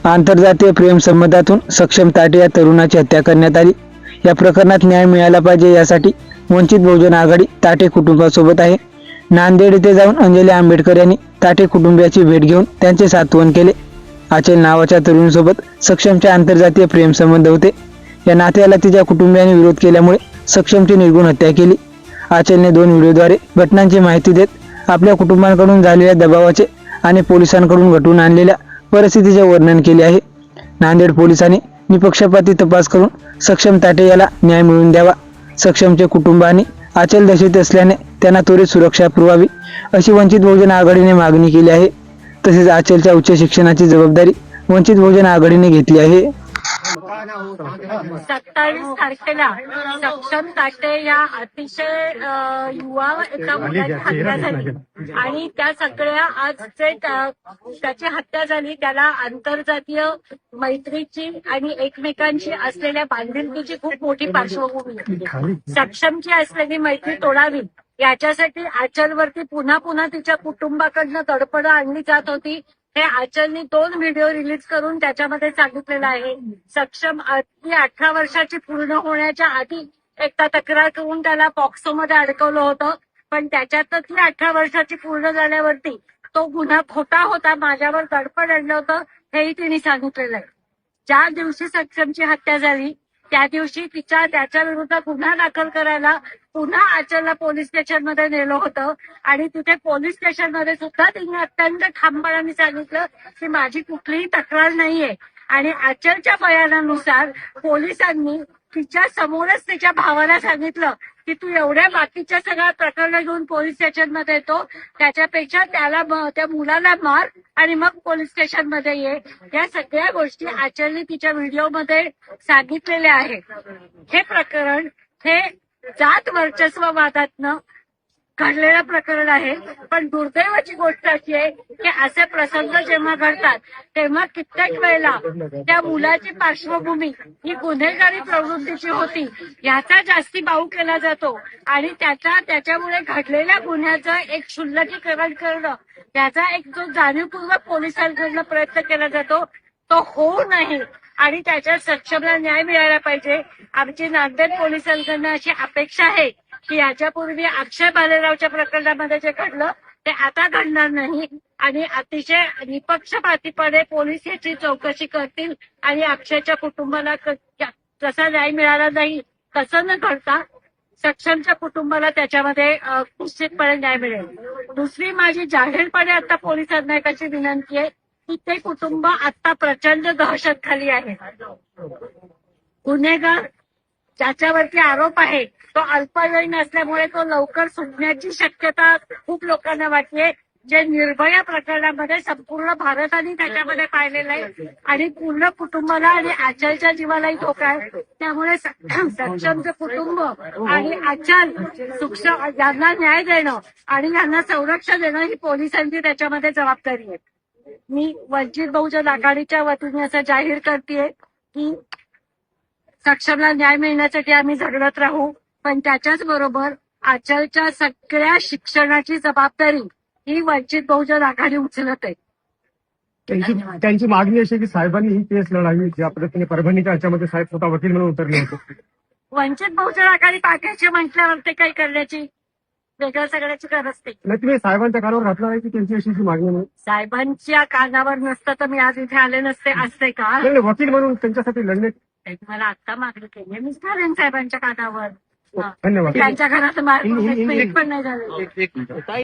आंतरजातीय प्रेम संबंधातून सक्षम ताटे या तरुणाची हत्या करण्यात आली। या प्रकरणात न्याय मिळाला पाहिजे यासाठी वंचित बहुजन आघाडी ताटे कुटुंबासोबत आहे। नांदेड येथे जाऊन अंजली आंबेडकर यांनी ताटे कुटुंबियाची भेट घेऊन त्यांचे सांत्वन केले। आचल नावाच्या तरुणीसोबत सक्षमचे आंतरजातीय प्रेम संबंध होते। या नात्याला तिच्या कुटुंबियांनी विरोध केल्यामुळे सक्षमची निर्गुण हत्या केली। आचलने 2 व्हिडिओद्वारे घटनांची माहिती देत आपल्या कुटुंबाकडून झालेल्या दबावाचे आणि पोलिसांकडून घडवून आणलेल्या परिस्थितीचे वर्णन केले आहे। नांदेड पोलिसांनी निपक्षपाती तपास करून सक्षम ताटे याला न्याय मिळवून द्यावा। सक्षमचे कुटुंबाने आचल दशेत असल्याने त्यांना त्वरित सुरक्षा पुरवावी अशी वंचित बहुजन आघाडीने मागणी केली आहे। तसेच आचलच्या उच्च शिक्षणाची जबाबदारी वंचित बहुजन आघाडीने घेतली आहे। 27 तारखेला सक्षम ताटे या अतिशय युवा एका मुलाची हत्या झाली आणि त्या सगळ्या आज जे त्याची हत्या झाली त्याला आंतरजातीय मैत्रीची आणि एकमेकांची असलेल्या बांधिलकीची खूप मोठी पार्श्वभूमी आहे। सक्षमची असलेली मैत्री तोडावी याच्यासाठी आचलवरती पुन्हा पुन्हा तिच्या कुटुंबाकडनं तडफडं आणली जात होती। हे आचलनी 2 व्हिडिओ रिलीज करून त्याच्यामध्ये सांगितलेलं आहे। सक्षम 18 वर्षाची पूर्ण होण्याच्या आधी एकदा तक्रार करून त्याला पॉक्सोमध्ये अडकवलं होतं, पण त्याच्यात ती 18 वर्षाची पूर्ण झाल्यावरती तो गुन्हा खोटा होता, माझ्यावर दडपण आणलं होतं हेही तिने सांगितलेलं आहे। ज्या दिवशी सक्षमची हत्या झाली त्या दिवशी त्याच्या विरुद्ध गुन्हा दाखल करायला पुन्हा आचलला पोलीस स्टेशनमध्ये नेलं होतं आणि तिथे पोलीस स्टेशनमध्ये सुद्धा तिने अत्यंत ठामपणाने सांगितलं की माझी कुठलीही तक्रार नाहीये आणि आचलच्या बयानानुसार पोलिसांनी तिच्या समोरच तिच्या भावाला सांगितलं की तू एवढ्या बाकीच्या सगळ्या प्रकरणं घेऊन पोलीस स्टेशनमध्ये येतो, त्याच्यापेक्षा त्या मुलाला मार आणि मग पोलीस स्टेशनमध्ये ये। या सगळ्या गोष्टी आचलने तिच्या व्हिडिओमध्ये सांगितलेल्या आहेत। हे प्रकरण हे जात वर्चस्व वादातनं घडलेलं प्रकरण आहे, पण दुर्दैवाची गोष्ट अशी आहे की असे प्रसंग जेव्हा घडतात तेव्हा कित्येक वेळेला त्या मुलाची पार्श्वभूमी ही गुन्हेगारी प्रवृत्तीची होती याचा जास्ती बाऊ केला जातो आणि त्याच्यामुळे घडलेल्या गुन्ह्याचं एक क्षुल्लकीकरण करणं याचा एक जो जाणीवपूर्वक पोलिसांकडून प्रयत्न केला जातो तो होऊ नये आणि त्याच्यात सक्षमला न्याय मिळाला पाहिजे। आमची नांदेड पोलिसांकडून अशी अपेक्षा आहे की याच्यापूर्वी अक्षय भालेरावच्या प्रकरणामध्ये जे घडलं ते आता घडणार नाही आणि अतिशय निपक्षपातीपणे पोलीस याची चौकशी करतील आणि अक्षयच्या कुटुंबाला जसा न्याय मिळाला नाही तसं न घडता सक्षमच्या कुटुंबाला त्याच्यामध्ये निश्चितपणे न्याय मिळेल। दुसरी माझी जाहीरपणे आता पोलिसांना एक अशी विनंती आहे की ते कुटुंब आता प्रचंड दहशत खाली आहे। गुन्हेगार ज्याच्यावरती आरोप आहे तो अल्पवयीन असल्यामुळे तो लवकर सुटण्याची शक्यता खूप लोकांना वाटते, जे निर्भया प्रकरणामध्ये संपूर्ण भारताने त्याच्यामध्ये पाहिलेलं आहे आणि पूर्ण कुटुंबाला आणि आचलच्या जीवालाही धोका आहे। त्यामुळे सक्षमचं कुटुंब आणि आचल यांना न्याय देणं आणि यांना संरक्षण देणं ही पोलिसांची त्याच्यामध्ये जबाबदारी आहे। मी वंचित बहुजन आघाडीच्या वतीने असं जाहीर करतेय की सक्षमला न्याय मिळण्यासाठी आम्ही झगडत राहू, पण त्याच्याच बरोबर आचलच्या सगळ्या शिक्षणाची जबाबदारी ही वंचित बहुजन आघाडी उचलत आहे। त्यांची मागणी अशी की साहेबांनी ही केस लढावी, ज्या पद्धतीने परभणीच्या ह्याच्यामध्ये साहेब स्वतः वकील म्हणून उतरले होते। वंचित बहुजन आघाडी टाकायची म्हटल्यावर ते काही करण्याची वेगळ्या सगळ्याची गरज नाही। तुम्ही साहेबांच्या कानावर घातला आहे की त्यांची अशी मागणी म्हणून? साहेबांच्या कानावर नसतं तर मी आज इथे आले नसते, असते का? वकील म्हणून त्यांच्यासाठी लढणे मला आता मागणी केली मी घालेन साहेबांच्या कानावर। धन्यवाद। त्यांच्या घरात मार पण नाही झाले।